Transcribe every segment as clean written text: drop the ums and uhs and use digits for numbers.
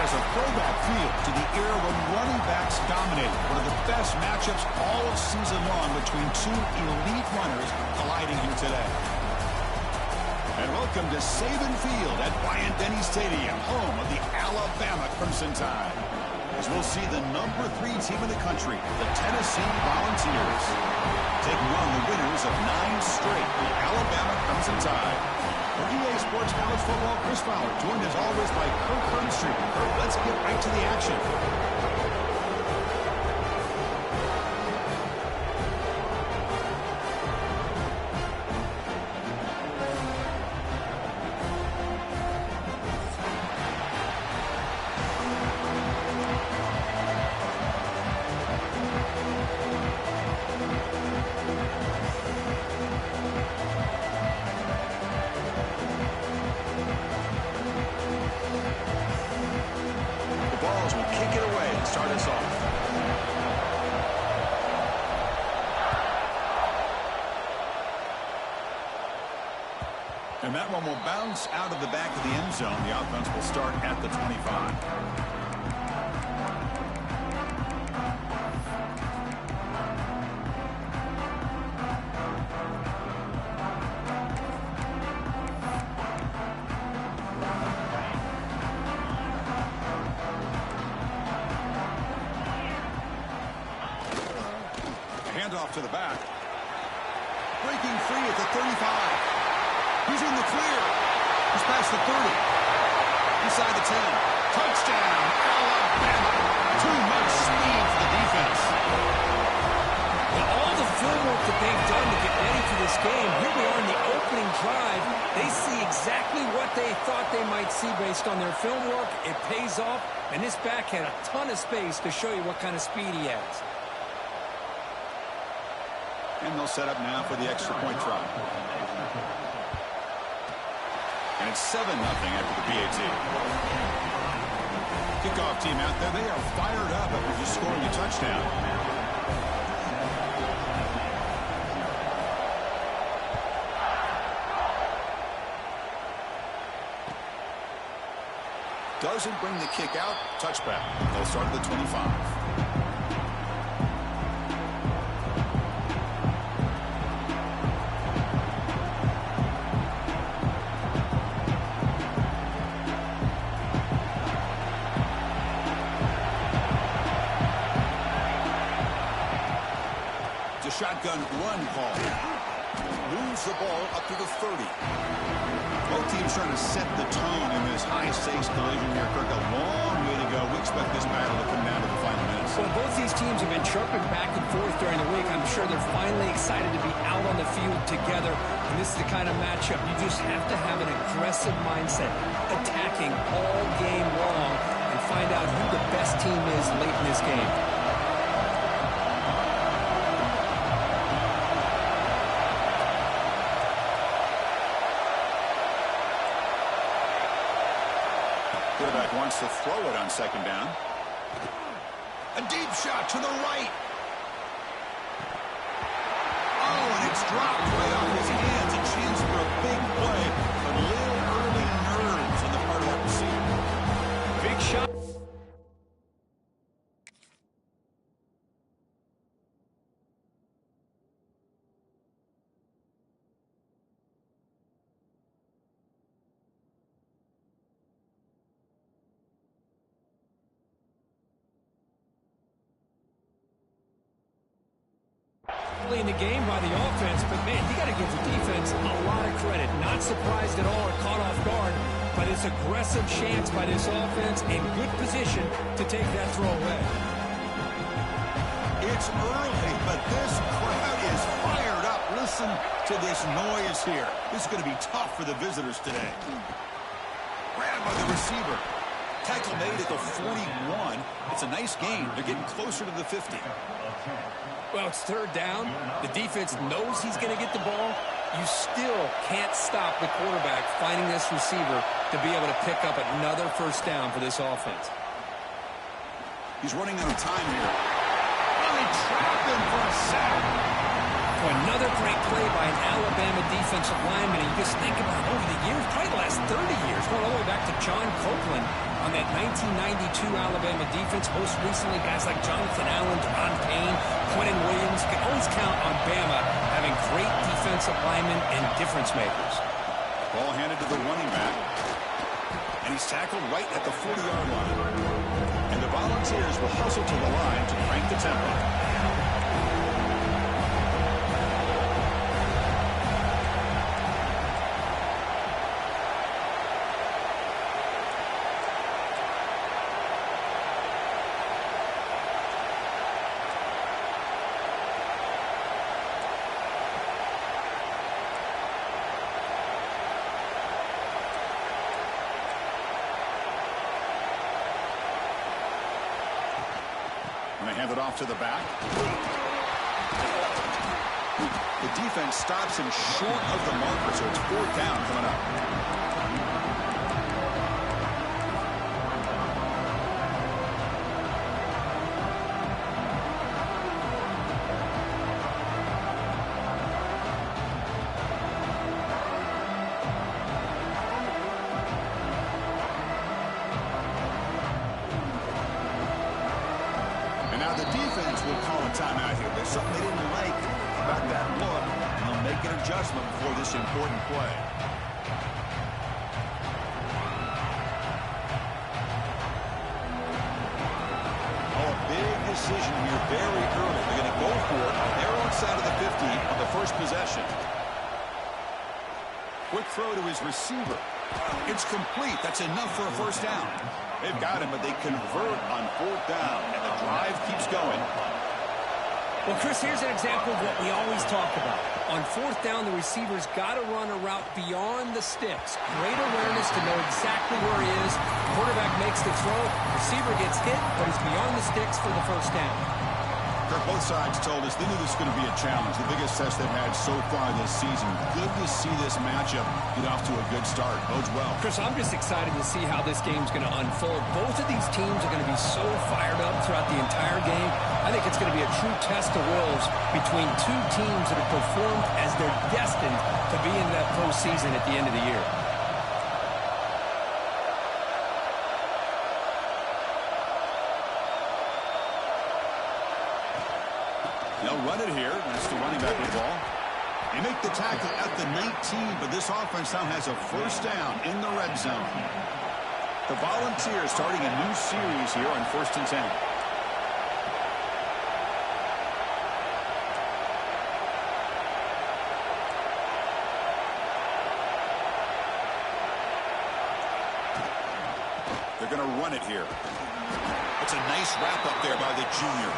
has a throwback feel to the era when running backs dominated. One of the best matchups all of season long between two elite runners colliding here today. And welcome to Saban Field at Bryant-Denny Stadium, home of the Alabama Crimson Tide. As we'll see the number 3 team in the country, the Tennessee Volunteers, taking on the winners of 9 straight, the Alabama Crimson Tide. For EA Sports College Football, Chris Fowler, joined as always by Kirk Herbstreit. Kirk, let's get right to the action. Start us off. And that one will bounce out of the back of the end zone. The offense will start at the 25. Handoff to the back. Breaking free at the 35. He's in the clear. He's past the 30. Inside the 10. Touchdown, Alabama. Too much speed for the defense. Well, all the film work that they've done to get ready for this game, here we are in the opening drive. They see exactly what they thought they might see based on their film work. It pays off, and this back had a ton of space to show you what kind of speed he has. And they'll set up now for the extra point try. And it's 7-0 after the PAT. Kickoff team out there, they are fired up after just scoring a touchdown. Doesn't bring the kick out. Touchback. They'll start at the 25. Shotgun run call. Moves the ball up to the 30. Both teams trying to set the tone in this high-stakes collision here, Kirk. A long way to go. We expect this battle to come down to the final minutes. Well, both these teams have been chirping back and forth during the week. I'm sure they're finally excited to be out on the field together. And this is the kind of matchup you just have to have an aggressive mindset, attacking all game long, and find out who the best team is late in this game. Quarterback wants to throw it on second down. A deep shot to the right. Oh, and it's dropped right off his hands. A chance for a big play, but a little early nerves on the part of that receiver. Big shot. In the game by the offense, but man, you got to give the defense a lot of credit. Not surprised at all or caught off guard by this aggressive chance by this offense in good position to take that throw away. It's early, but this crowd is fired up. Listen to this noise here. This is going to be tough for the visitors today. Grabbed by the receiver. Tackle made at the 41. It's a nice gain. They're getting closer to the 50. Well, it's third down. The defense knows he's going to get the ball. You still can't stop the quarterback finding this receiver to be able to pick up another first down for this offense. He's running out of time here. Oh, they trapped him for a sack. Another great play by an Alabama defensive lineman. And you just think about over the years, probably the last 30 years, going all the way back to John Copeland on on that 1992 Alabama defense. Most recently, guys like Jonathan Allen, Deron Payne, Quentin Williams. You can always count on Bama having great defensive linemen and difference makers. Ball handed to the running back. And he's tackled right at the 40-yard line. And the Volunteers will hustle to the line to crank the tempo. Hand it off to the back. The defense stops him short of the marker, so it's 4th down coming up. Timeout here. There's something they didn't like about that look, and they'll make an adjustment before this important play. Oh, a big decision here very early. They're going to go for it on their own side of the 50 on the first possession. Quick throw to his receiver. It's complete. That's enough for a first down. They've got him, but they convert on 4th down, and the drive keeps going. Well, Chris, here's an example of what we always talk about. On 4th down, the receiver's got to run a route beyond the sticks. Great awareness to know exactly where he is. Quarterback makes the throw. Receiver gets hit, but he's beyond the sticks for the first down. Kirk, both sides told us they knew this was going to be a challenge. The biggest test they've had so far this season. Good to see this matchup get off to a good start. Bodes well. Chris, I'm just excited to see how this game's going to unfold. Both of these teams are going to be so fired up throughout the entire game. I think it's going to be a true test of wills between two teams that have performed as they're destined to be in that postseason at the end of the year. They'll run it here. That's the running back with the ball. They make the tackle at the 19, but this offense now has a first down in the red zone. The Volunteers starting a new series here on 1st and 10. They're going to run it here. It's a nice wrap up there by the junior.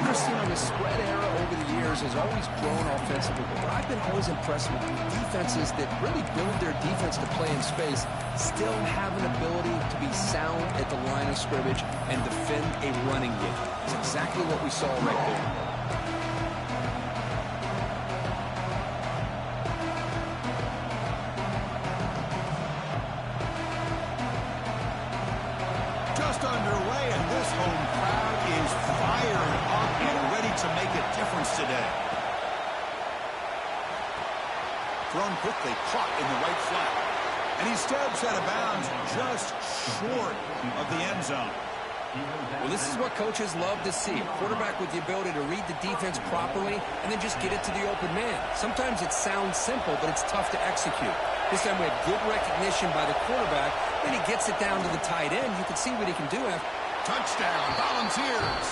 Chris, you know, the spread era over the years has always grown offensively, but I've been always impressed with defenses that really build their defense to play in space, still have an ability to be sound at the line of scrimmage and defend a running game. It's exactly what we saw right there. Just underway, and this home crowd is fired up and ready to make a difference today. Thrown quickly, caught in the right flat. And he steps out of bounds just short of the end zone. Well, this is what coaches love to see. A quarterback with the ability to read the defense properly and then just get it to the open man. Sometimes it sounds simple, but it's tough to execute. This time we had good recognition by the quarterback. Then he gets it down to the tight end. You can see what he can do after. Touchdown, Volunteers.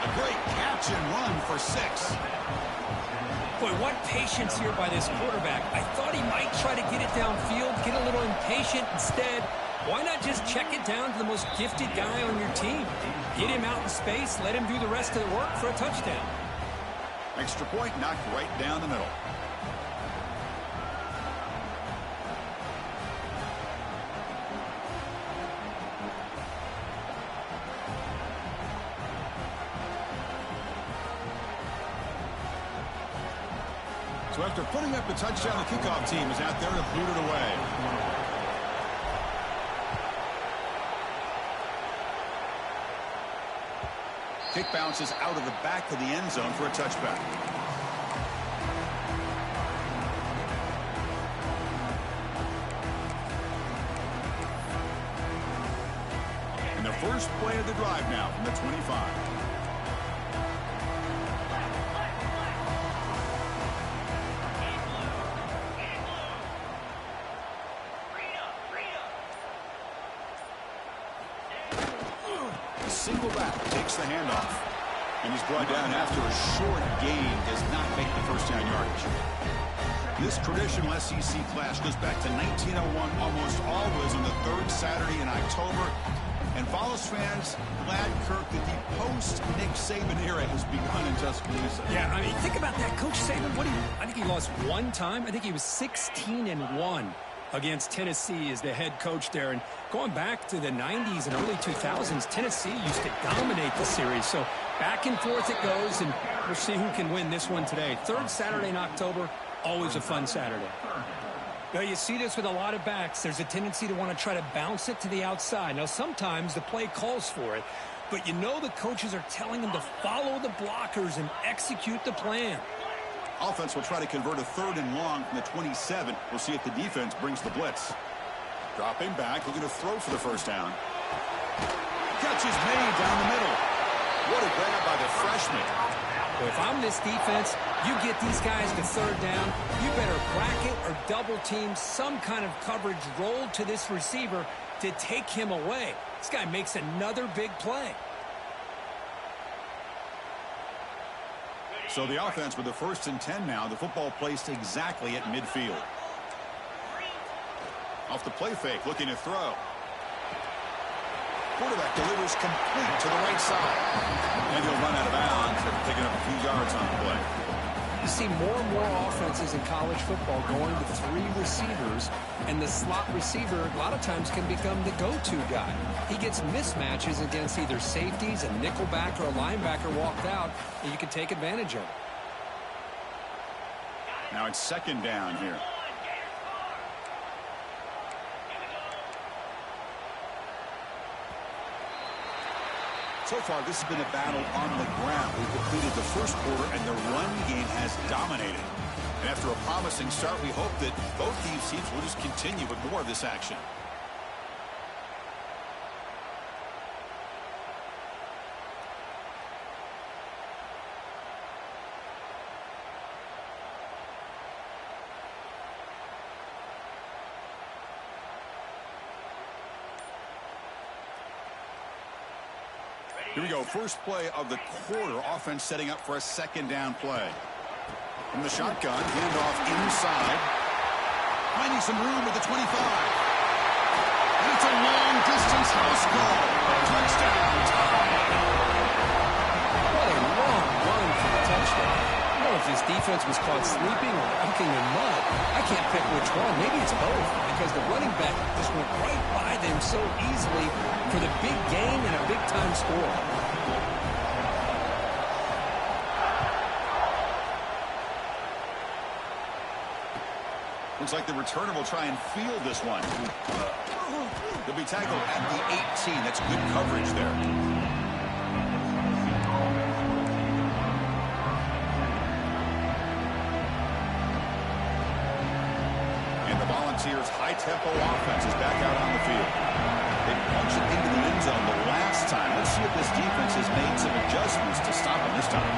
A great catch and run for 6. Boy, what patience here by this quarterback. I thought he might try to get it downfield, get a little impatient. Instead, why not just check it down to the most gifted guy on your team? Get him out in space, let him do the rest of the work for a touchdown. Extra point knocked right down the middle. So after putting up a touchdown, the kickoff team is out there to boot it away. Kick bounces out of the back of the end zone for a touchback. First play of the drive now from the 25. Single back takes the handoff. And he's brought down after a short gain. Does not make the first down yardage. This traditional SEC clash goes back to 1901, almost always on the third Saturday in October. And Vols fans glad, Kirk, that the post-Nick Saban era has begun in Tuscaloosa. Yeah, I mean, think about that. Coach Saban, I think he lost one time. I think he was 16-1 against Tennessee as the head coach there. And going back to the 90s and early 2000s, Tennessee used to dominate the series. So back and forth it goes, and we'll see who can win this one today. Third Saturday in October, always a fun Saturday. Now, you see this with a lot of backs. There's a tendency to want to try to bounce it to the outside. Now, sometimes the play calls for it, but you know the coaches are telling them to follow the blockers and execute the plan. Offense will try to convert a 3rd and long from the 27. We'll see if the defense brings the blitz. Dropping back, looking to throw for the first down. Catch is made down the middle. What a grab by the freshman. Well, if I'm this defense, you get these guys to 3rd down, you better bracket or double team some kind of coverage rolled to this receiver to take him away. This guy makes another big play. So the offense with the 1st and 10 now. The football placed exactly at midfield. Off the play fake, looking to throw. Quarterback delivers complete to the right side. And he'll run out of bounds after picking up a few yards on the play. You see more and more offenses in college football going to 3 receivers, and the slot receiver a lot of times can become the go-to guy. He gets mismatches against either safeties, a nickelback, or a linebacker walked out, and you can take advantage of it. Now it's 2nd down here. So far, this has been a battle on the ground. We've completed the first quarter, and the run game has dominated. And after a promising start, we hope that both these teams will just continue with more of this action. Here we go. First play of the quarter. Offense setting up for a 2nd down play. From the shotgun, handoff inside. Finding some room at the 25. And it's a long-distance house call. Touchdown. What a long run for the touchdown. I don't know if this defense was caught sleeping or walking in mud. I can't pick which one. Maybe it's both, because the running back just went right by them so easily for the big gain and a big-time score. Looks like the returner will try and field this one. They'll be tackled at the 18. That's good coverage there. Volunteers' high-tempo offense is back out on the field. They punched it into the end zone the last time. Let's see if this defense has made some adjustments to stop them this time.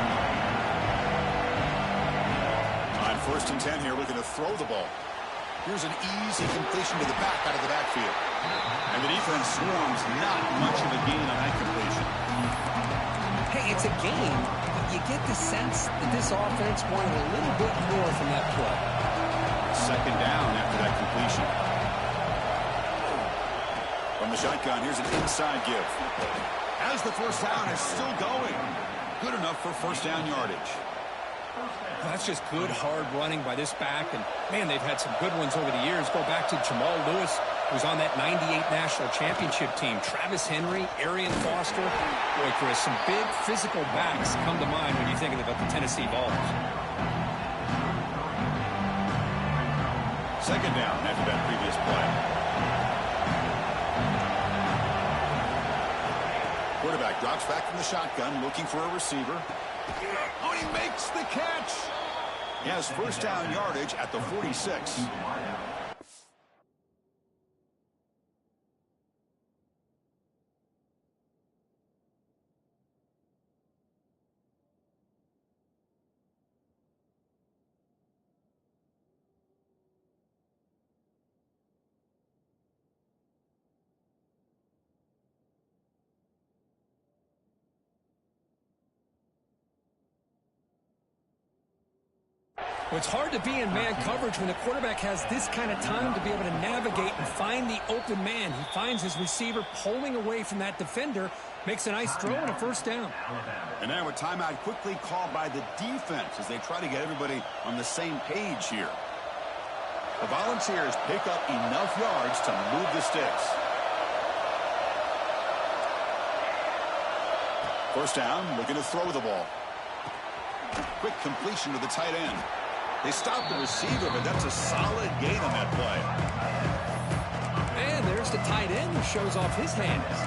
On 1st and 10 here, looking to throw the ball. Here's an easy completion to the back out of the backfield. And the defense swarms, not much of a gain on that completion. Hey, it's a gain, but you get the sense that this offense wanted a little bit more from that play. 2nd down after that completion. From the shotgun, here's an inside give. As the first down is still going. Good enough for 1st down yardage. Well, that's just good, hard running by this back. And, man, they've had some good ones over the years. Go back to Jamal Lewis, who was on that 98 National Championship team. Travis Henry, Arian Foster. Boy, Chris, some big physical backs come to mind when you're thinking about the Tennessee Vols. 2nd down after that previous play. Quarterback drops back from the shotgun, looking for a receiver. Oh, he makes the catch. He has 1st down yardage at the 46. Well, it's hard to be in man coverage when the quarterback has this kind of time to be able to navigate and find the open man. He finds his receiver pulling away from that defender, makes a nice throw and a first down. And now a timeout quickly called by the defense as they try to get everybody on the same page here. The Volunteers pick up enough yards to move the sticks. First down, looking to throw the ball. Quick completion to the tight end. They stop the receiver, but that's a solid gain on that play. And there's the tight end who shows off his hands.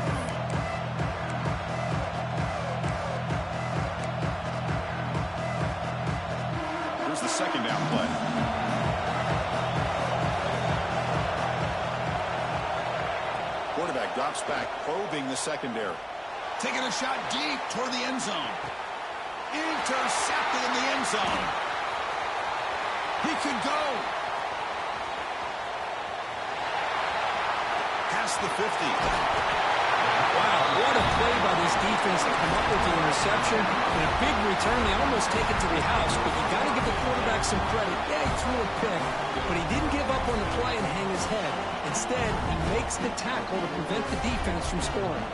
Here's the second down play. Quarterback drops back, probing the secondary. Taking a shot deep toward the end zone. Intercepted in the end zone. He could go. Past the 50. Wow, what a play by this defense to come up with the interception. And a big return. They almost take it to the house, but you got to give the quarterback some credit. Yeah, he threw a pick, but he didn't give up on the play and hang his head. Instead, he makes the tackle to prevent the defense from scoring.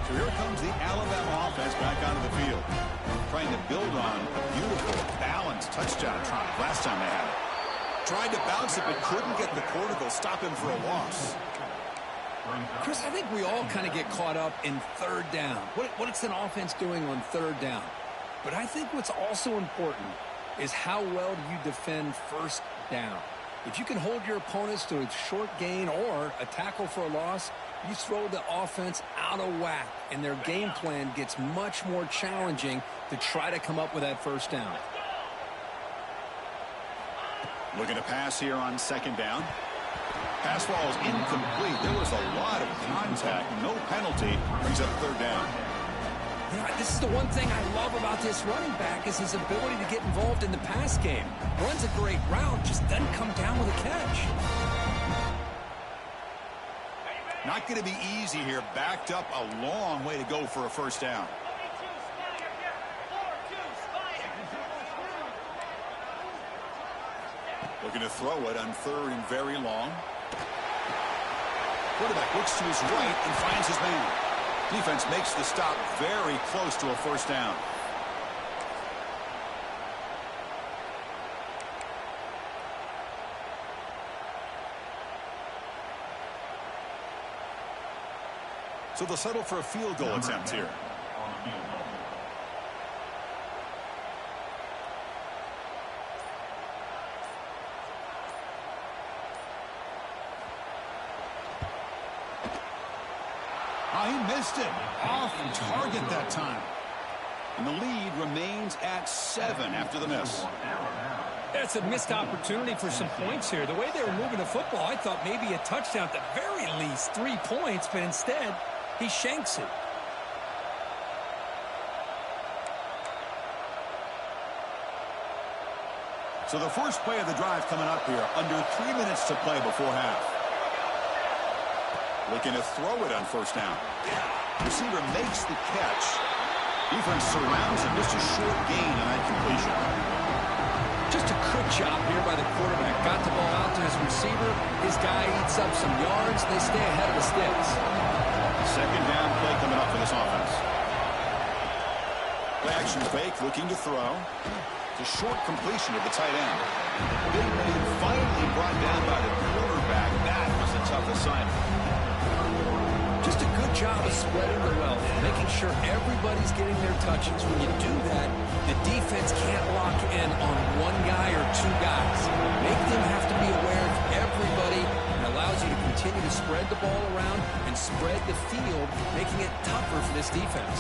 So here comes the Alabama offense back onto the field. Trying to build on a beautiful, balanced touchdown drive last time they had it. Tried to bounce it, but couldn't get the quarterback to stop him for a loss. Chris, I think we all kind of get caught up in third down. What is an offense doing on third down? But I think what's also important is how well do you defend first down. If you can hold your opponents to a short gain or a tackle for a loss, you throw the offense out of whack, and their game plan gets much more challenging to try to come up with that first down. Looking to pass here on second down. Pass ball is incomplete. There was a lot of contact. No penalty. Brings up third down. You know, this is the one thing I love about this running back is his ability to get involved in the pass game. Runs a great route, just doesn't come down with a catch. Not going to be easy here. Backed up a long way to go for a first down. Looking to throw it on third and very long. Quarterback looks to his right and finds his man. Defense makes the stop very close to a first down. So they'll settle for a field goal attempt here. He missed it. Off target that time. And the lead remains at 7 after the miss. That's a missed opportunity for some points here. The way they were moving the football, I thought maybe a touchdown at the very least, 3 points, but instead, he shanks it. So the first play of the drive coming up here, under 3 minutes to play before half. Looking to throw it on first down. Receiver makes the catch. Defense surrounds him. Just a short gain on that completion. Just a good job here by the quarterback. Got the ball out to his receiver. His guy eats up some yards. They stay ahead of the sticks. Second down play coming up for this offense. Play action fake, looking to throw. It's a short completion to the tight end. Big man finally brought down by the quarterback. That was a tough assignment. Just a good job of spreading the wealth, making sure everybody's getting their touches. When you do that, the defense can't lock in on one guy or 2 guys. Make them have to be aware of everybody, and allows you to continue to spread the ball around and spread the field, making it tougher for this defense.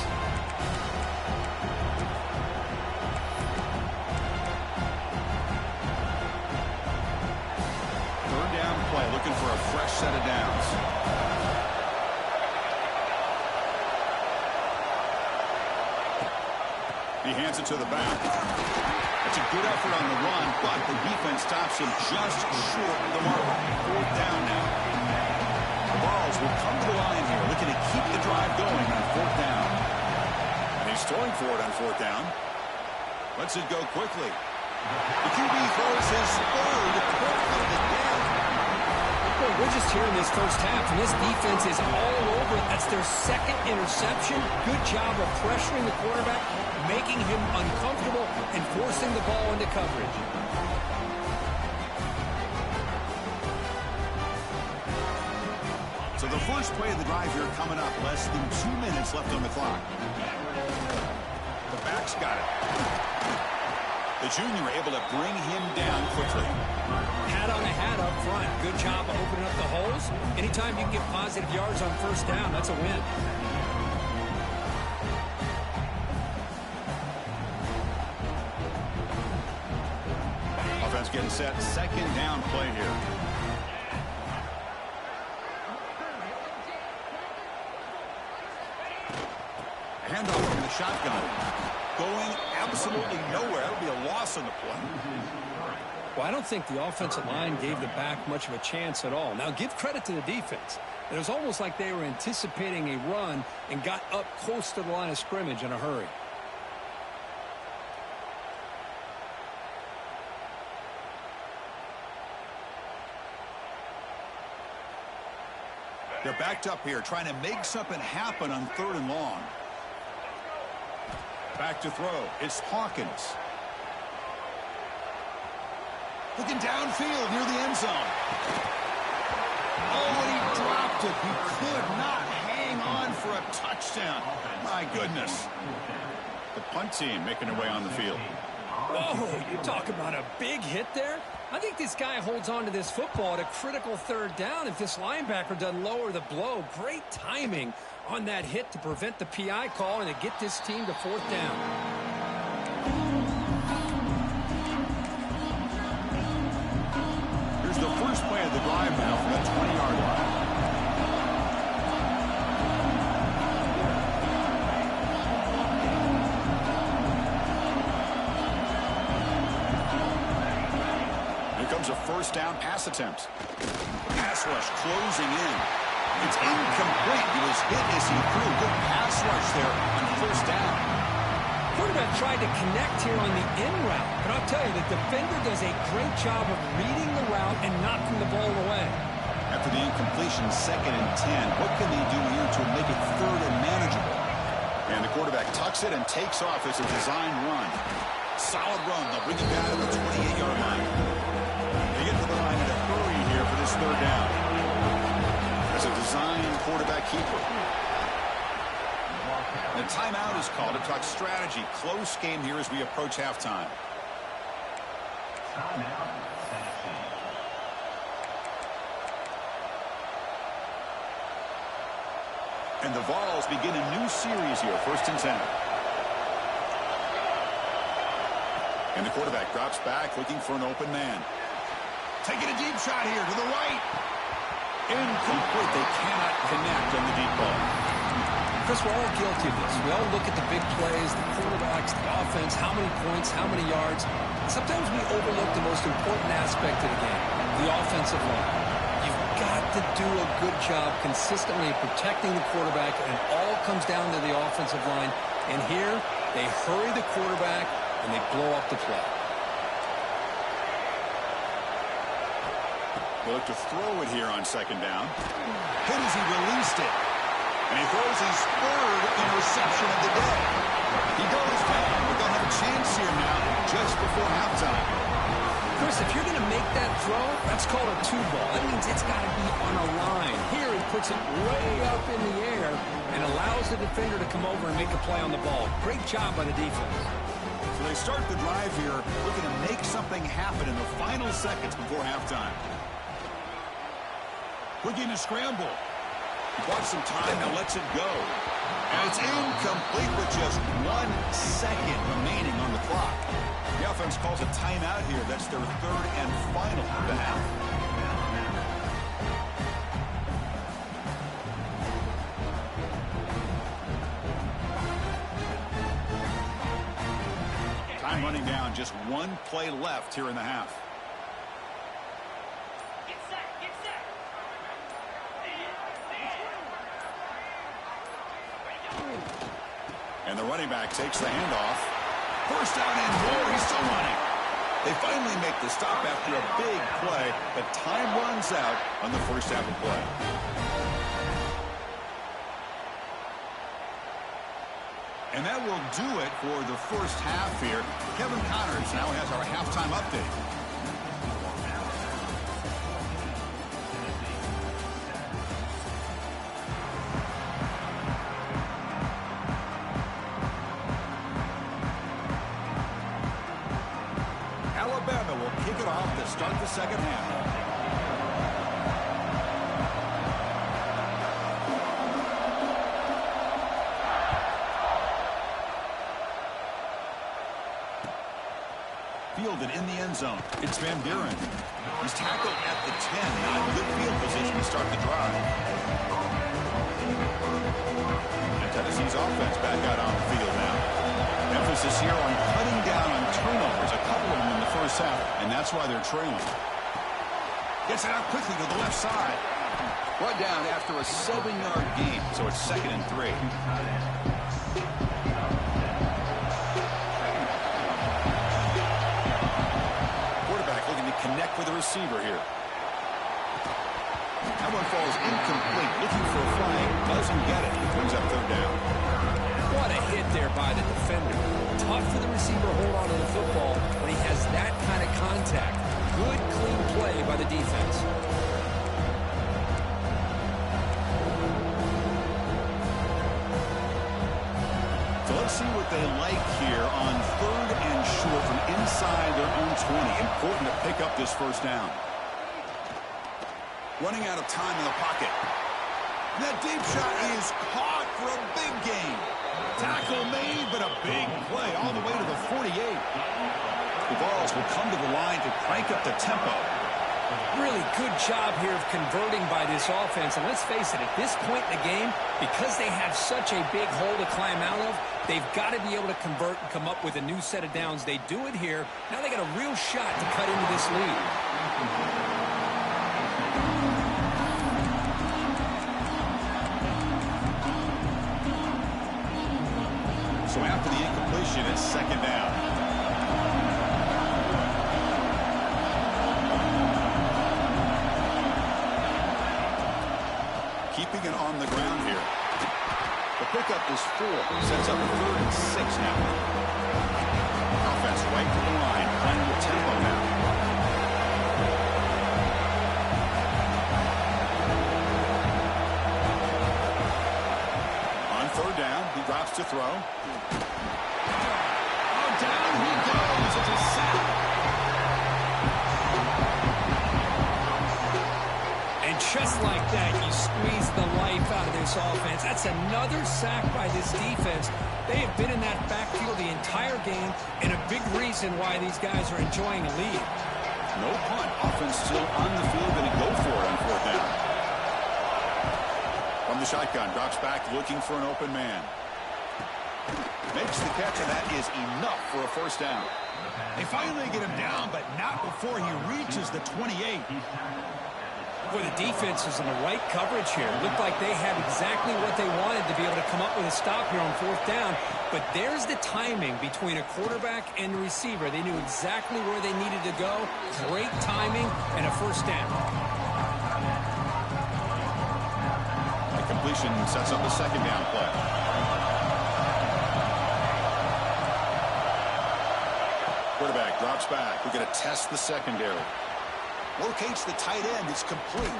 Third down play, looking for a fresh set of downs. He hands it to the back. It's a good effort on the run, but the defense stops him just short of the mark. Fourth down now. The Vols will come to the line here, looking to keep the drive going on fourth down. He's throwing for it on fourth down. Lets it go quickly. The QB throws his third pick of the day. Well, we're just here in this first half, and this defense is all over it. That's their second interception. Good job of pressuring the quarterback, making him uncomfortable, and forcing the ball into coverage. So the first play of the drive here coming up. Less than 2 minutes left on the clock. The back's got it. The junior able to bring him down quickly. Hat on the hat up front. Good job of opening up the holes. Anytime you can get positive yards on first down, that's a win. Offense getting set. Second down play here. Handoff from the shotgun. Going absolutely nowhere. That'll be a loss on the play. Well, I don't think the offensive line gave the back much of a chance at all. Now, give credit to the defense. It was almost like they were anticipating a run and got up close to the line of scrimmage in a hurry. They're backed up here, trying to make something happen on third and long. Back to throw. It's Hawkins. Looking downfield near the end zone. Oh, and he dropped it. He could not hang on for a touchdown. My goodness. The punt team making their way on the field. Whoa, you talk about a big hit there. I think this guy holds on to this football at a critical third down if this linebacker doesn't lower the blow. Great timing on that hit to prevent the PI call and to get this team to fourth down. Here's the first play of the drive now from the 20-yard line. Here comes a first down pass attempt. Pass rush closing in. It's incomplete. He was hit as he threw. Good pass rush there on first down. Quarterback tried to connect here on the in route, but I'll tell you, the defender does a great job of reading the route and knocking the ball away. After the incompletion, 2nd and 10. What can they do here to make it third and manageable? And the quarterback tucks it and takes off as a design run. Solid run. They'll bring it down to the 28-yard line. They get to the line in a hurry here for this third down. As a design quarterback keeper. The timeout is called to talk strategy. Close game here as we approach halftime. And the Vols begin a new series here, 1st and 10. And the quarterback drops back, looking for an open man. Taking a deep shot here to the right. Incomplete. They cannot connect on the deep ball. Chris, we're all guilty of this. We all look at the big plays, the quarterbacks, the offense, how many points, how many yards. Sometimes we overlook the most important aspect of the game, the offensive line. You've got to do a good job consistently protecting the quarterback, and it all comes down to the offensive line. And here, they hurry the quarterback, and they blow up the play. They look to throw it here on 2nd down. Hit as he released it. And he throws his third interception of the day. He goes down, but they'll have a chance here now just before halftime. Chris, if you're going to make that throw, that's called a 2-ball. That means it's got to be on a line. Here he puts it way up in the air and allows the defender to come over and make a play on the ball. Great job by the defense. So they start the drive here looking to make something happen in the final seconds before halftime. Looking to scramble. He bought some time, now lets it go. And it's incomplete with just 1 second remaining on the clock. The offense calls a timeout here. That's their third and final of the half. Time running down. Just 1 play left here in the half. And the running back takes the handoff. First down and more. He's still running. They finally make the stop after a big play, but time runs out on the first half of play. And that will do it for the first half here. Kevin Connors now has our halftime update. Alabama will kick it off to start the second half. Fielded in the end zone. It's Van Buren. He's tackled at the 10. Not in good field position to start the drive. And Tennessee's offense back out on the field now. Emphasis here on cutting down on turnovers, a couple of them in the first half, and that's why they're trailing. Gets it out quickly to the left side. Brought down after a 7-yard gain, so it's 2nd and 3. Quarterback looking to connect with the receiver here. That one falls incomplete. Looking for a flag, doesn't get it. Brings up 3rd down. What a hit there by the defender. Tough for the receiver to hold on to the football when he has that kind of contact. Good, clean play by the defense. So let's see what they like here on 3rd and short from inside their own 20. Important to pick up this first down. Running out of time in the pocket. That deep shot is caught for a big gain. Tackle made, but a big play all the way to the 48. The Vols will come to the line to crank up the tempo. Really good job here of converting by this offense. And let's face it, at this point in the game, because they have such a big hole to climb out of, they've got to be able to convert and come up with a new set of downs. They do it here. Now they got a real shot to cut into this lead. So after the incompletion, it's 2nd down. Keeping it on the ground here. The pickup is 4. Sets up a 3rd and 6 now. Offense right to the line. Playing with tempo now. On 3rd down, he drops to throw. Down he goes. It's a sack. And just like that, you squeeze the life out of this offense. That's another sack by this defense. They have been in that backfield the entire game, and a big reason why these guys are enjoying a lead. No punt. Offense still on the field. Going to go for it on 4th down. From the shotgun, drops back looking for an open man. Makes the catch, and that is enough for a first down. They finally get him down, but not before he reaches the 28. Boy, the defense is in the right coverage here. Looked like they had exactly what they wanted to be able to come up with a stop here on 4th down. But there's the timing between a quarterback and the receiver. They knew exactly where they needed to go. Great timing and a first down. That completion sets up a 2nd down play. Quarterback drops back. We're going to test the secondary. Locates the tight end. It's complete.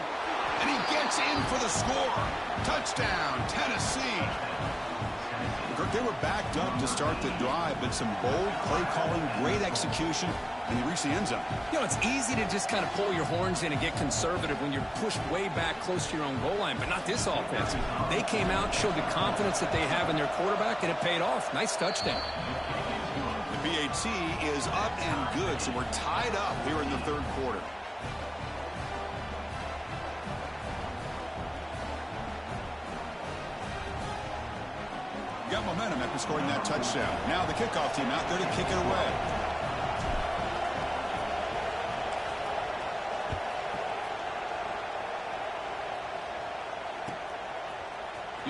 And he gets in for the score. Touchdown, Tennessee. They were backed up to start the drive, but some bold play calling, great execution, and they reached the end zone. You know, it's easy to just kind of pull your horns in and get conservative when you're pushed way back close to your own goal line, but not this offense. They came out, showed the confidence that they have in their quarterback, and it paid off. Nice touchdown. The BAT is up and good, so we're tied up here in the 3rd quarter. Got momentum after scoring that touchdown. Now the kickoff team out there to kick it away.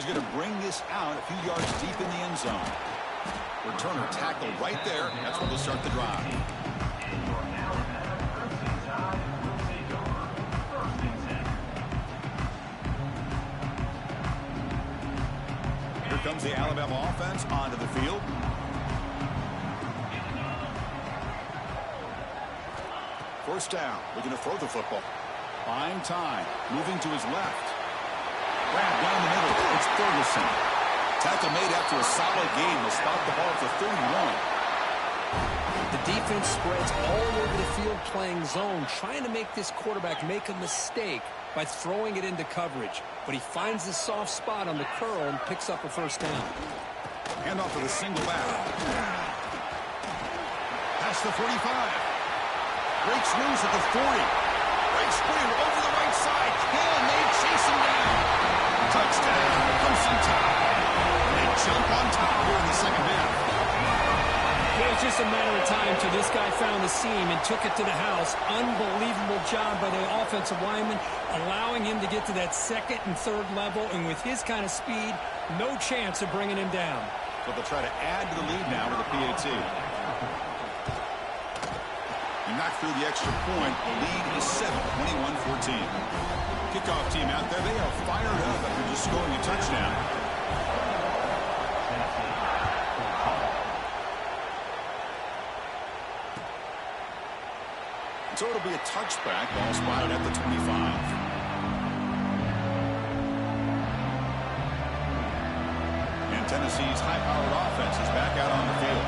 He's going to bring this out a few yards deep in the end zone. Returner tackled right there. That's where they'll start the drive. Here comes the Alabama offense onto the field. First down, looking to throw the football. Buying time, moving to his left. Grab down the middle, it's Ferguson. Tackle made after a solid game. Will spot the ball at the 31. The defense spreads all over the field playing zone, trying to make this quarterback make a mistake by throwing it into coverage. But he finds the soft spot on the curl and picks up a first down. Hand off to the single back. That's the 45. Breaks loose at the 40. Breaks free over the right side. Can they chase him down? Touchdown, Clemson Tide. They jump on top here in the second half. It was just a matter of time till this guy found the seam and took it to the house. Unbelievable job by the offensive lineman, allowing him to get to that second and third level. And with his kind of speed, no chance of bringing him down. So they'll try to add to the lead now with a PAT. Knocked through the extra point. The lead is 7, 21-14. Kickoff team out there. They are fired up after just scoring a touchdown. So it'll be a touchback. Ball spotted at the 25. And Tennessee's high-powered offense is back out on the field.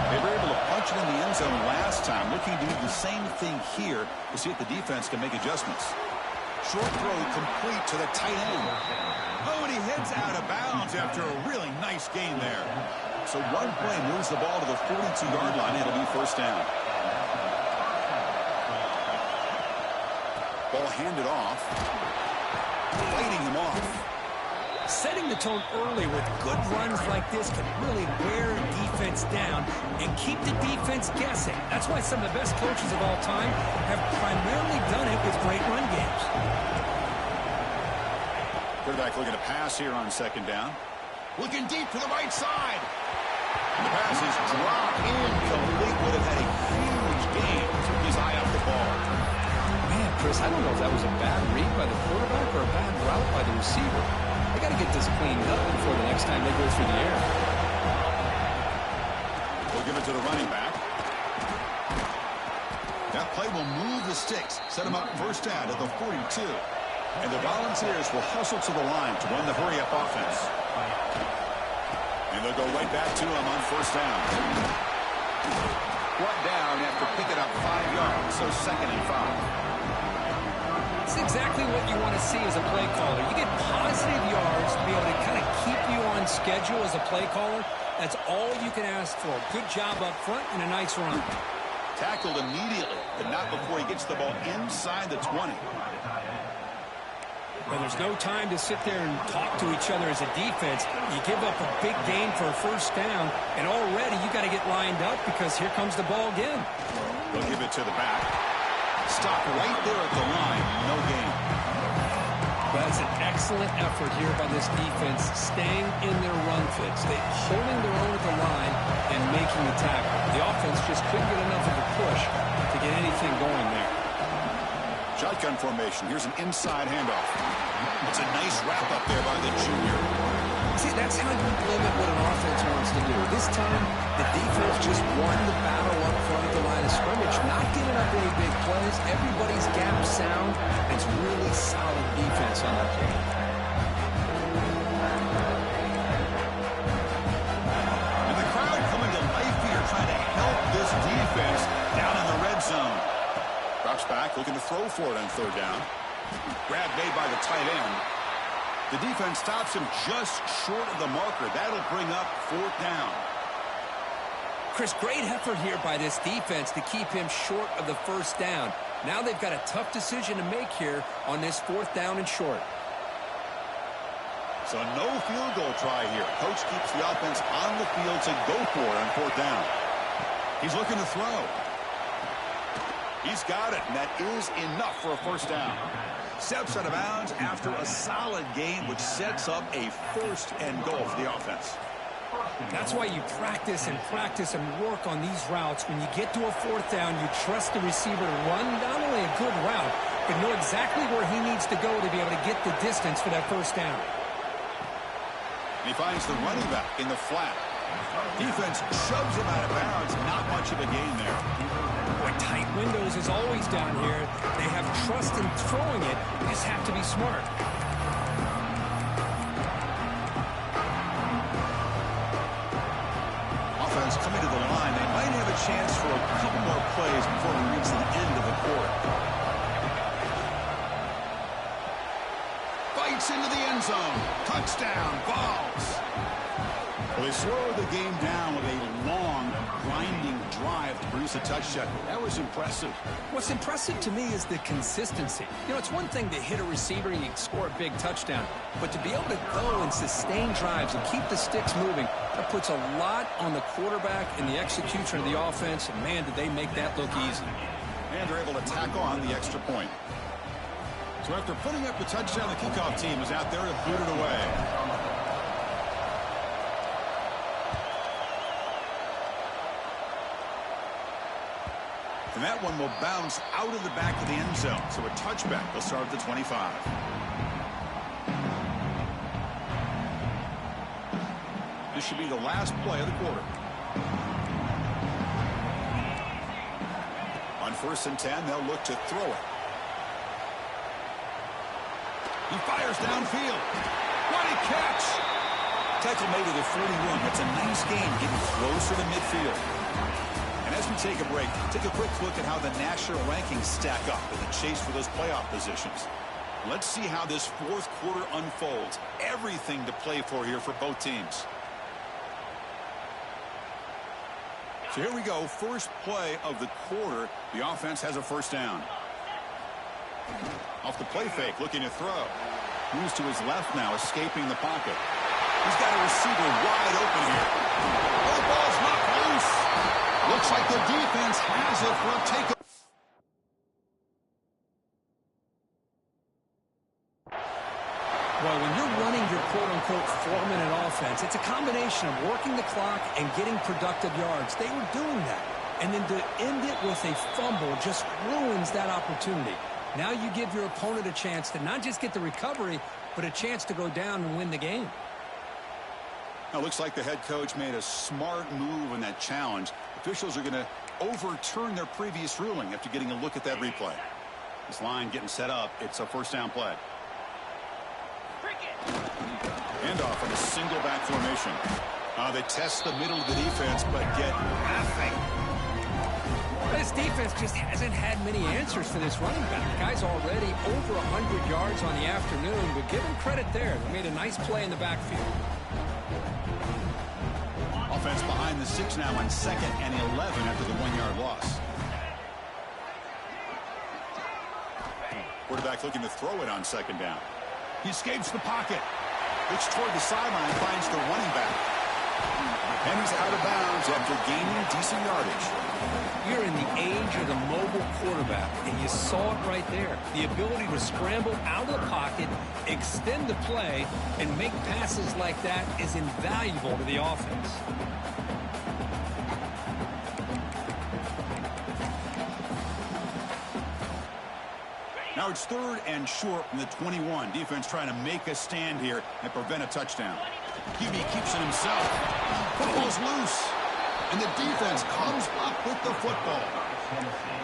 They were able to punch it in the end zone last time, looking to do the same thing here to see if the defense can make adjustments. Short throw complete to the tight end. Oh, and he heads out of bounds after a really nice gain there. So one play moves the ball to the 42-yard line. It'll be first down. Ball handed off. Fighting him off. Setting the tone early with good runs like this can really wear a defense down and keep the defense guessing. That's why some of the best coaches of all time have primarily done it with great run games. Quarterback looking to pass here on second down. Looking deep to the right side. And the pass is dropped incomplete. Would have had a huge gain. Took his eye off the ball. Man, Chris, I don't know if that was a bad read by the quarterback or a bad route by the receiver. They got to get this cleaned up before the next time they go through the air. We'll give it to the running back. That play will move the sticks. Set him up first down at the 42. And the Volunteers will hustle to the line to run the hurry-up offense. And they'll go right back to him on first down. Brought down after picking up 5 yards, so second and 5. It's exactly what you want to see as a play caller. You get positive yards to be able to kind of keep you on schedule as a play caller. That's all you can ask for. Good job up front and a nice run. Tackled immediately, but not before he gets the ball inside the 20. Well, there's no time to sit there and talk to each other as a defense. You give up a big gain for a first down, and already you got to get lined up because here comes the ball again. They'll give it to the back. Stop right there at the line. No gain. That's an excellent effort here by this defense, staying in their run fits. They're holding their own at the line and making the tackle. The offense just couldn't get enough of a push to get anything going there. Shotgun formation. Here's an inside handoff. It's a nice wrap up there by the junior. See, that's how you limit what an offense wants to do. This time, the defense just won the battle up front at the line of scrimmage, not giving up any big plays. Everybody's gap sound. It's really solid defense on that game. And the crowd coming to life here, trying to help this defense down in the red zone. Drops back, looking to throw for it on third down. Grab made by the tight end. The defense stops him just short of the marker. That'll bring up fourth down. Chris, great effort here by this defense to keep him short of the first down. Now they've got a tough decision to make here on this fourth down and short. So no field goal try here. Coach keeps the offense on the field to go for it on fourth down. He's looking to throw. He's got it, and that is enough for a first down. Steps out of bounds after a solid gain, which sets up a 1st and goal for the offense. That's why you practice and work on these routes. When you get to a 4th down, you trust the receiver to run not only a good route, but know exactly where he needs to go to be able to get the distance for that 1st down. He finds the running back in the flat. Defense shoves him out of bounds. Not much of a gain there. Boy, tight windows is always down here. They have trust in throwing it. You just have to be smart. Offense coming to the line. They might have a chance for a couple more plays before we reach the end of the quarter. Bites into the end zone. Touchdown, Vols. Well, they slowed the game down with a long, grinding drive to produce a touchdown. That was impressive. What's impressive to me is the consistency. You know, it's one thing to hit a receiver and you score a big touchdown, but to be able to go and sustain drives and keep the sticks moving, that puts a lot on the quarterback and the execution of the offense. And, man, did they make that look easy. And they're able to tack on the extra point. So after putting up the touchdown, the kickoff team is out there to boot it away. And that one will bounce out of the back of the end zone. So a touchback will start at the 25. This should be the last play of the quarter. On 1st and 10, they'll look to throw it. He fires downfield. What a catch! Tackle made at the 41. That's a nice gain, getting closer to midfield. And as we take a break, take a quick look at how the national rankings stack up in the chase for those playoff positions. Let's see how this 4th quarter unfolds. Everything to play for here for both teams. So here we go. First play of the quarter. The offense has a 1st down. Off the play fake, looking to throw. Moves to his left now, escaping the pocket. He's got a receiver wide open here. Oh, the ball's knocked loose. Looks like the defense has it for a takeover. Well, when you're running your quote-unquote 4-minute offense, it's a combination of working the clock and getting productive yards. They were doing that. And then to end it with a fumble just ruins that opportunity. Now you give your opponent a chance to not just get the recovery, but a chance to go down and win the game. Now, it looks like the head coach made a smart move in that challenge. Officials are going to overturn their previous ruling after getting a look at that replay. This line getting set up. It's a 1st down play. Handoff on a single back formation. They test the middle of the defense, but get nothing. This defense just hasn't had many answers for this running back. Guy's already over 100 yards on the afternoon, but give him credit there. They made a nice play in the backfield. Offense behind the 6 now on 2nd and 11 after the 1-yard loss. Quarterback looking to throw it on 2nd down. He escapes the pocket. Looks toward the sideline, finds the running back. And he's out of bounds after gaining decent yardage. You're in the age of the mobile quarterback, and you saw it right there. The ability to scramble out of the pocket, extend the play, and make passes like that is invaluable to the offense. Now it's 3rd and short from the 21. Defense trying to make a stand here and prevent a touchdown. QB keeps it himself. Football's loose. And the defense comes up with the football.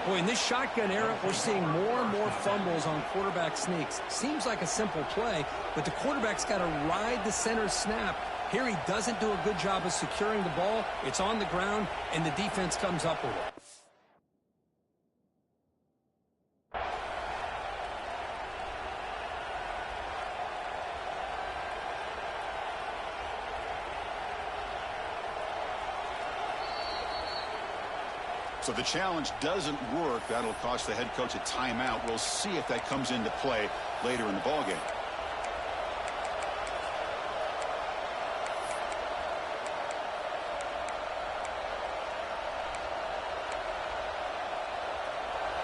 Boy, in this shotgun era, we're seeing more and more fumbles on quarterback sneaks. Seems like a simple play, but the quarterback's got to ride the center snap. Here he doesn't do a good job of securing the ball. It's on the ground, and the defense comes up with it. So the challenge doesn't work. That'll cost the head coach a timeout. We'll see if that comes into play later in the ballgame.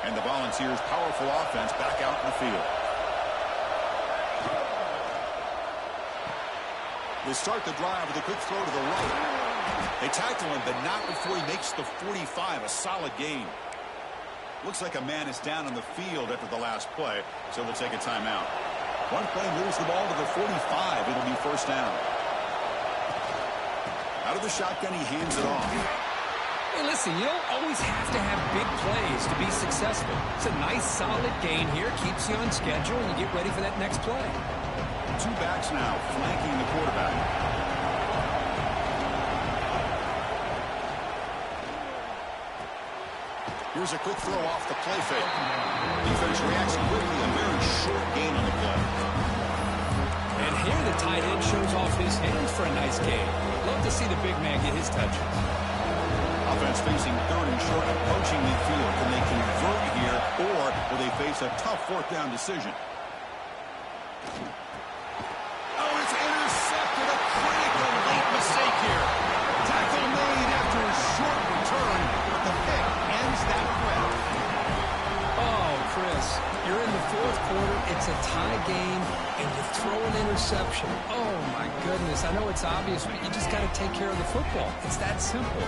And the Volunteers' powerful offense back out in the field. They start the drive with a quick throw to the right. They tackle him, but not before he makes the 45, a solid gain. Looks like a man is down on the field after the last play, so they'll take a timeout. One play moves the ball to the 45. It'll be first down. Out of the shotgun, he hands it off. Hey, listen, you don't always have to have big plays to be successful. It's a nice, solid gain here. Keeps you on schedule, and you get ready for that next play. Two backs now, flanking the quarterback. Here's a quick throw off the play fake. Defense reacts quickly, a very short gain on the play. And here the tight end shows off his hands for a nice gain. Love to see the big man get his touches. Offense facing third and short, approaching midfield. Can they convert here, or will they face a tough fourth down decision? Oh, it's intercepted. A critical late mistake here. Tackle made after a short return, but the pick ends that threat. Oh, Chris, you're in the fourth quarter. It's a tie game, and you throw an interception. Oh, my goodness. I know it's obvious, but you just got to take care of the football. It's that simple.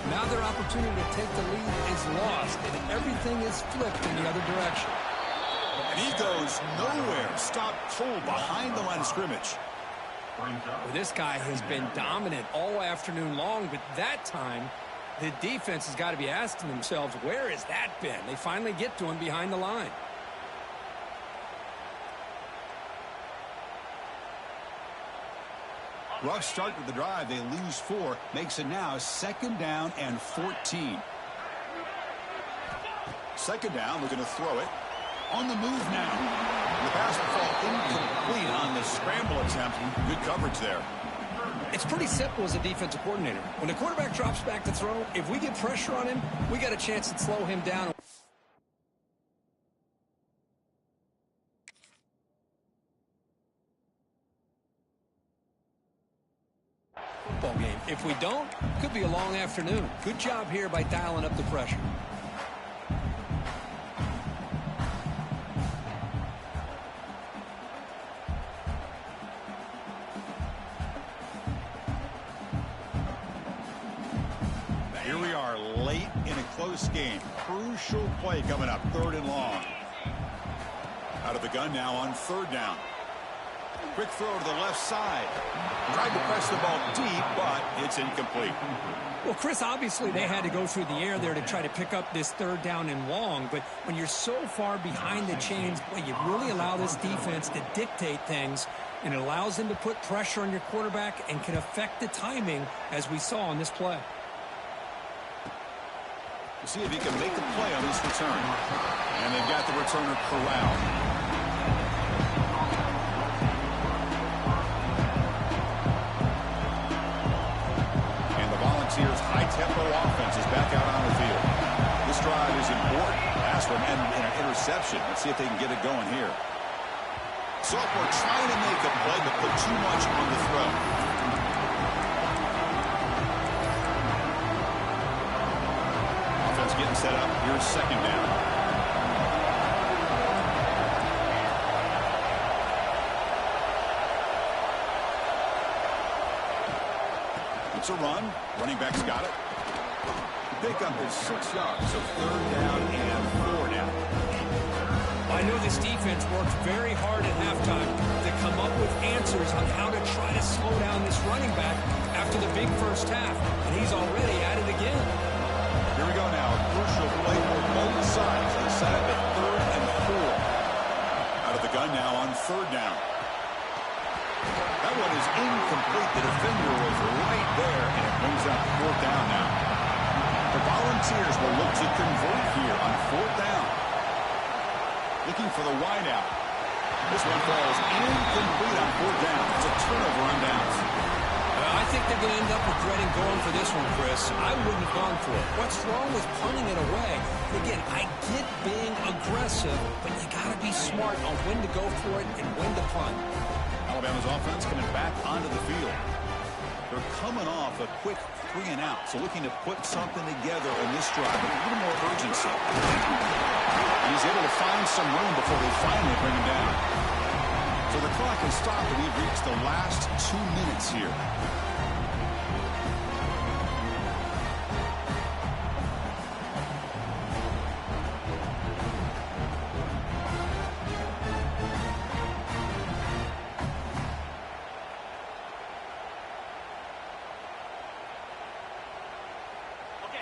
Now their opportunity to take the lead is lost, and everything is flipped in the other direction. And he goes nowhere. Stopped cold behind the line of scrimmage. Well, this guy has been dominant all afternoon long, but that time, the defense has got to be asking themselves, where has that been? They finally get to him behind the line. Rough start with the drive. They lose 4. Makes it now second down and 14. Second down. We're going to throw it. On the move now. The pass will fall incomplete on the scramble attempt. Good coverage there. It's pretty simple as a defensive coordinator. When the quarterback drops back to throw, if we get pressure on him, we got a chance to slow him down. Football game. If we don't, could be a long afternoon. Good job here by dialing up the pressure. Here we are late in a close game. Crucial play coming up, third and long. Out of the gun now on third down. Quick throw to the left side. Tried to press the ball deep, but it's incomplete. Well, Chris, obviously they had to go through the air there to try to pick up this third down and long, but when you're so far behind the chains, well, you really allow this defense to dictate things, and it allows them to put pressure on your quarterback and can affect the timing, as we saw on this play. We'll see if he can make a play on this return. And they've got the returner corralled. Volunteers' high-tempo offense is back out on the field. This drive is important. Pass from and an interception. Let's see if they can get it going here. Sophomore trying to make a play, but put too much on the throw. Offense getting set up. Here's second down. It's a run. Running back's got it. The pickup is 6 yards, so third down and 4 now. I know this defense worked very hard at halftime to come up with answers on how to try to slow down this running back after the big first half, and he's already at it again. Here we go now. A crucial play for both sides. They set up at third and 4. Out of the gun now on third down. That one is incomplete. The defender was right there, and it brings up fourth down now. The Volunteers will look to convert here on fourth down. Looking for the wideout. This one falls incomplete on fourth down. It's a turnover on downs. I think they're going to end up regretting going for this one, Chris. I wouldn't have gone for it. What's wrong with punting it away? Again, I get being aggressive, but you got to be smart on when to go for it and when to punt. Alabama's offense coming back onto the field. They're coming off a quick 3 and out, so looking to put something together in this drive, a little more urgency. And he's able to find some room before they finally bring him down. So So the clock has stopped, and we've reached the last 2 minutes here.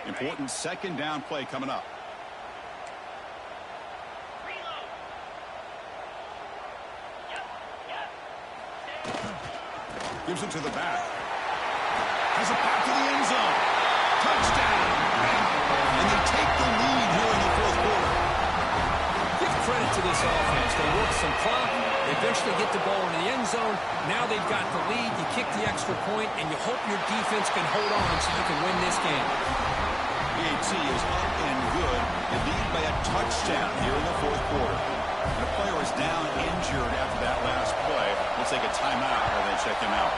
Important second down play coming up. Gives it to the back. Has it back to the end zone. Touchdown. And they take the lead here in the fourth quarter. Give credit to this offense. They work some clock. They eventually get the ball into the end zone. Now they've got the lead. You kick the extra point, and you hope your defense can hold on so you can win this game. PAT is up and good. They lead by a touchdown here in the fourth quarter. And a player is down injured after that last play. We'll take a timeout while they check him out.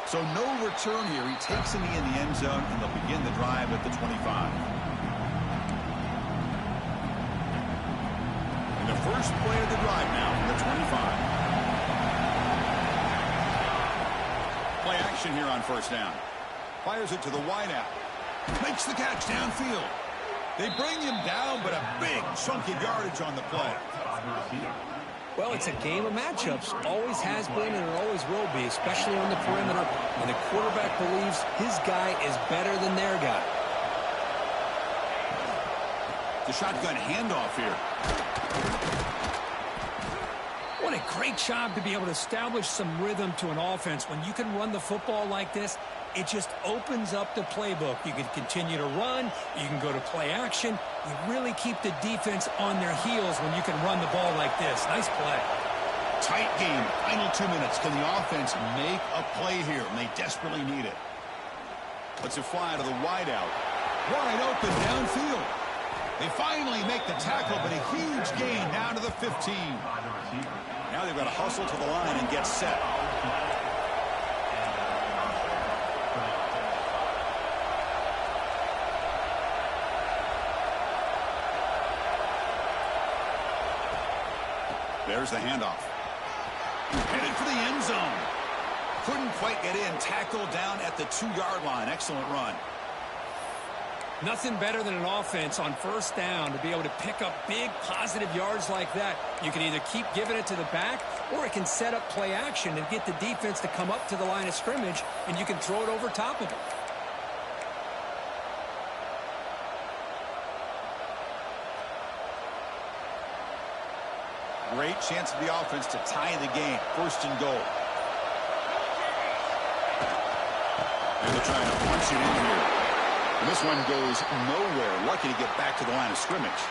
So no return here. He takes him in the end zone, and they'll begin the drive at the 25. And the first play of the drive now from the 25. Play action here on first down. Fires it to the wideout. Makes the catch downfield. They bring him down, but a big chunk of yardage on the play. Well, it's a game of matchups. Always has been and it always will be, especially on the perimeter when the quarterback believes his guy is better than their guy. The shotgun handoff here. What a great job to be able to establish some rhythm to an offense. When you can run the football like this, it just opens up the playbook. You can continue to run. You can go to play action. You really keep the defense on their heels when you can run the ball like this. Nice play. Tight game. Final 2 minutes. Can the offense make a play here? And they desperately need it. Let's it fly to the wideout. Wide open downfield. They finally make the tackle, but a huge gain down to the 15. Now they've got to hustle to the line and get set. There's the handoff. Headed for the end zone. Couldn't quite get in. Tackled down at the 2-yard line. Excellent run. Nothing better than an offense on first down to be able to pick up big positive yards like that. You can either keep giving it to the back, or it can set up play action and get the defense to come up to the line of scrimmage, and you can throw it over top of it. Great chance for the offense to tie the game. First and goal. And they're trying to punch it in here. And this one goes nowhere. Lucky to get back to the line of scrimmage.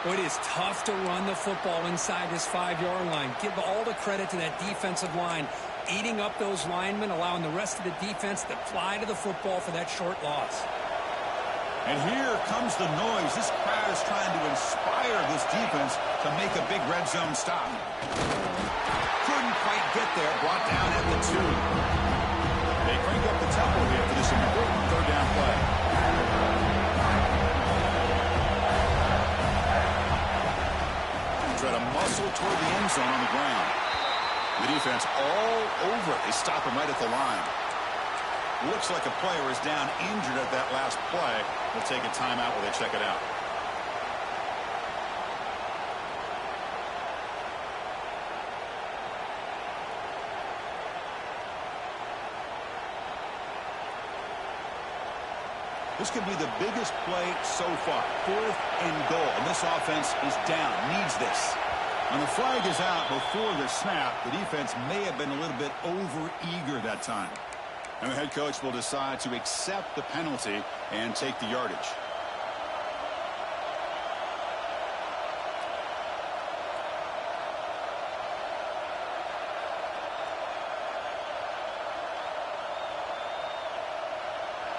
Well, it is tough to run the football inside this 5-yard line. Give all the credit to that defensive line, eating up those linemen, allowing the rest of the defense to fly to the football for that short loss. And here comes the noise. This crowd is trying to inspire this defense to make a big red zone stop. Couldn't quite get there. Brought down at the 2. They crank up the tempo here for this important third down play. Try to muscle toward the end zone on the ground. The defense all over it. They stop him right at the line. Looks like a player is down injured at that last play. We'll take a timeout while they check it out. This could be the biggest play so far. 4th and goal. And this offense is down. Needs this. And the flag is out before the snap. The defense may have been a little bit over-eager that time. And the head coach will decide to accept the penalty and take the yardage.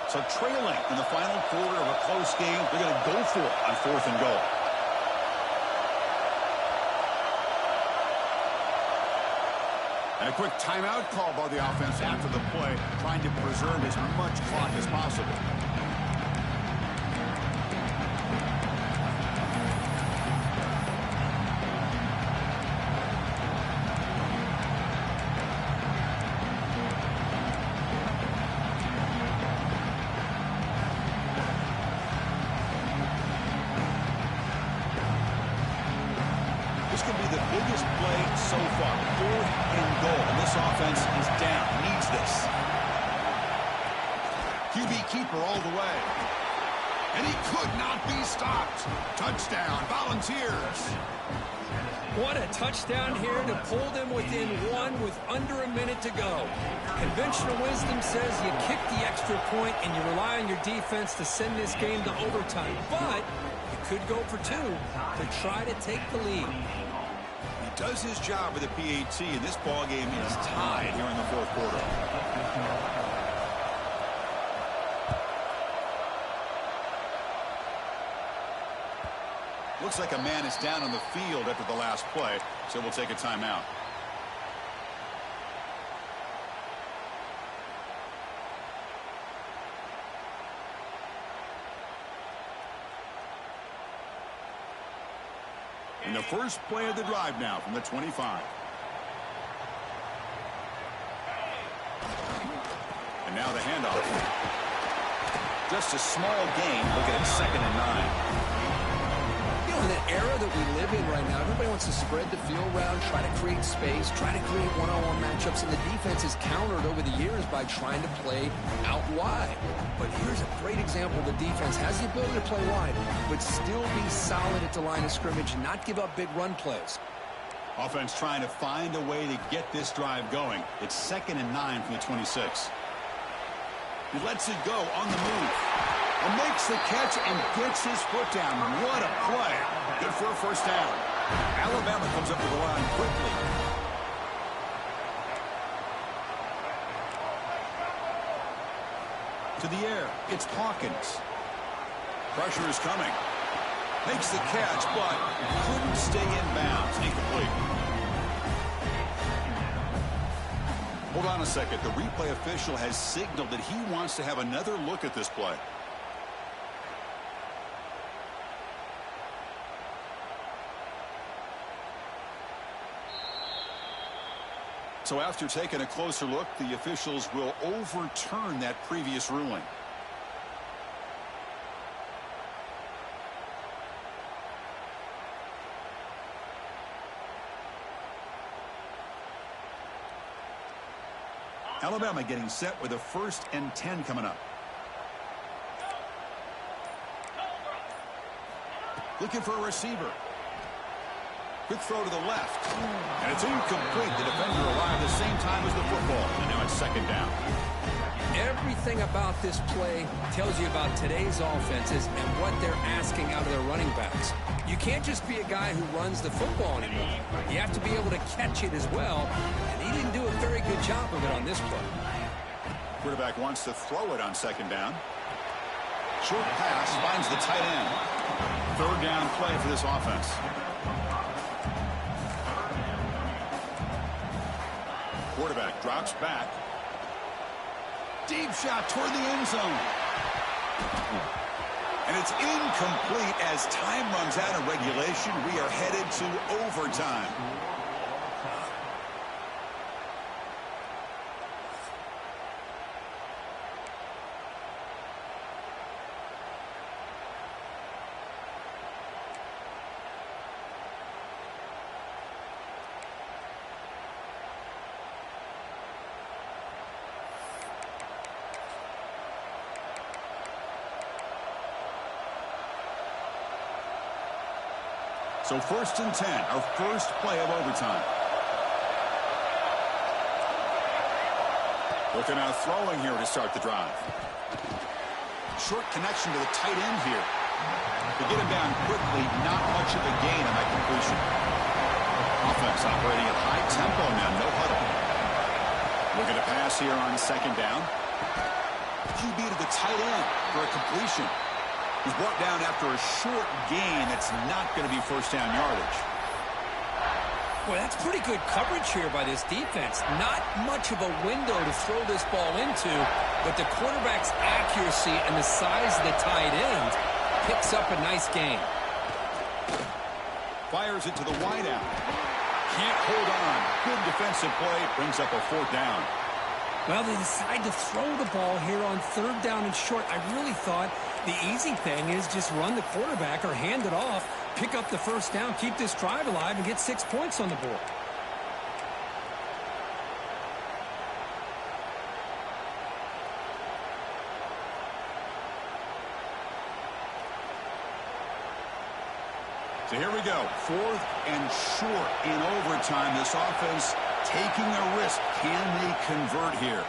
So trailing in the final quarter of a close game, they're going to go for it on 4th and goal. And a quick timeout call by the offense after the play, trying to preserve as much clock as possible. biggest play so far. 4th and goal. And this offense is down. Needs this. QB keeper all the way. And he could not be stopped. Touchdown, Volunteers. What a touchdown here to pull them within one with under a minute to go. Conventional wisdom says you kick the extra point and you rely on your defense to send this game to overtime. But you could go for 2 to try to take the lead. He does his job with the PAT, and this ball game is tied here in the 4th quarter. Looks like a man is down on the field after the last play, so we'll take a timeout. And the first play of the drive now from the 25. And now the handoff. Just a small gain. Look at it, 2nd and 9. In the era that we live in right now, everybody wants to spread the field around, try to create space, try to create one-on-one matchups, and the defense is countered over the years by trying to play out wide. But here's a great example. The defense has the ability to play wide, but still be solid at the line of scrimmage and not give up big run plays. Offense trying to find a way to get this drive going. It's 2nd and 9 from the 26. He lets it go on the move. And makes the catch and gets his foot down. What a play. Good for a first down. Alabama comes up to the line quickly. To the air. It's Hawkins. Pressure is coming. Makes the catch, but couldn't stay in bounds. Incomplete. Hold on a second. The replay official has signaled that he wants to have another look at this play. So after taking a closer look, the officials will overturn that previous ruling. Alabama getting set with a 1st and 10 coming up. Looking for a receiver. Quick throw to the left. And it's incomplete. The defender arrived the same time as the football. And now it's 2nd down. Everything about this play tells you about today's offenses and what they're asking out of their running backs. You can't just be a guy who runs the football anymore. You have to be able to catch it as well. And he didn't do a very good job of it on this play. Quarterback wants to throw it on 2nd down. Short pass finds the tight end. 3rd down play for this offense. Quarterback drops back. Deep shot toward the end zone. And it's incomplete as time runs out of regulation. We are headed to overtime. So 1st and 10, our first play of overtime. Looking out throwing here to start the drive. Short connection to the tight end here. To get him down quickly, not much of a gain on that completion. Offense operating at high tempo now, no huddle. Looking to pass here on 2nd down. QB to the tight end for a completion. He's brought down after a short gain. That's not going to be 1st down yardage. Well, that's pretty good coverage here by this defense. Not much of a window to throw this ball into, but the quarterback's accuracy and the size of the tight end picks up a nice gain. Fires it to the wideout. Can't hold on. Good defensive play. Brings up a 4th down. Well, they decide to throw the ball here on 3rd down and short. I really thought the easy thing is just run the quarterback or hand it off pick up the first down, keep this drive alive, and get 6 points on the board. So here we go. 4th and short in overtime. This offense taking a risk. Can they convert here?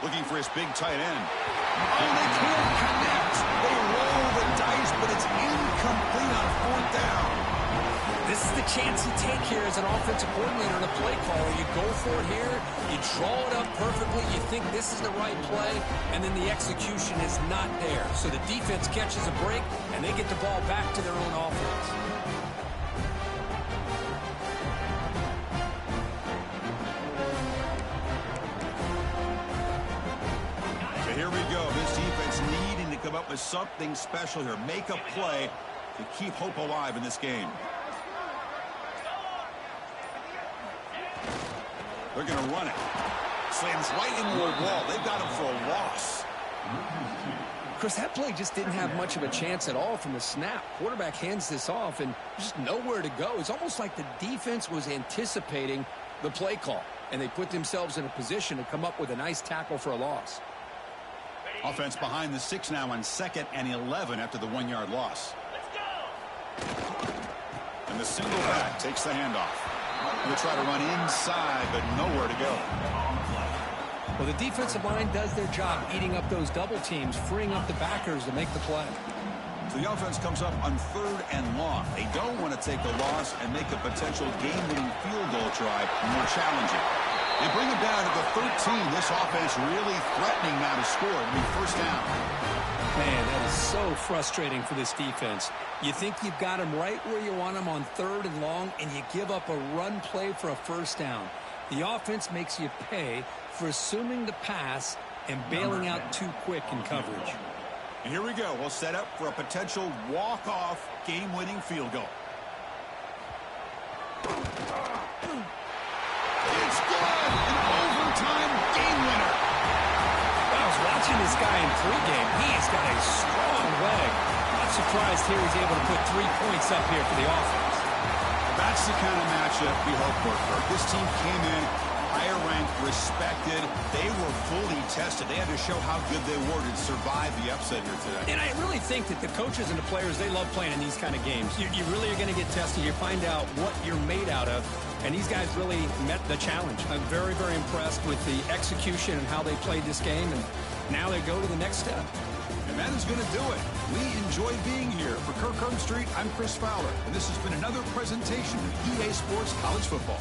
Looking for his big tight end. Oh, they can't connect. They roll the dice, but it's incomplete on 4th down. This is the chance you take here as an offensive coordinator and a play caller. You go for it here. You draw it up perfectly. You think this is the right play, and then the execution is not there. So the defense catches a break, and they get the ball back to their own offense. So here we go. This defense needing to come up with something special here. Make a play to keep hope alive in this game. They're going to run it. Slams right into a wall. They've got him for a loss. Chris, that play just didn't have much of a chance at all from the snap. Quarterback hands this off and just nowhere to go. It's almost like the defense was anticipating the play call, and they put themselves in a position to come up with a nice tackle for a loss. Offense behind the 6 now on 2nd and 11 after the 1-yard loss. And the single back takes the handoff. They'll try to run inside, but nowhere to go. Well, the defensive line does their job eating up those double teams, freeing up the backers to make the play. So the offense comes up on 3rd and long. They don't want to take a loss and make a potential game-winning field goal try more challenging. They bring it down to the 13. This offense really threatening now to score. It'll be 1st down. Man, that is so frustrating for this defense. You think you've got them right where you want them on 3rd and long, and you give up a run play for a 1st down. The offense makes you pay for assuming the pass and bailing out too quick in coverage. And here we go. We'll set up for a potential walk-off game-winning field goal. It's good! An overtime game winner! I was watching this guy in pregame. He's got a strong leg. Not surprised here he's able to put 3 points up here for the offense. That's the kind of matchup we hope for. This team came in higher ranked, respected. They were fully tested. They had to show how good they were to survive the upset here today. And I really think that the coaches and the players, they love playing in these kind of games. You really are going to get tested. You find out what you're made out of. And these guys really met the challenge. I'm very, very impressed with the execution and how they played this game. And now they go to the next step. And that is going to do it. We enjoy being here. For Kirk Herbstreit, I'm Chris Fowler. And this has been another presentation of EA Sports College Football.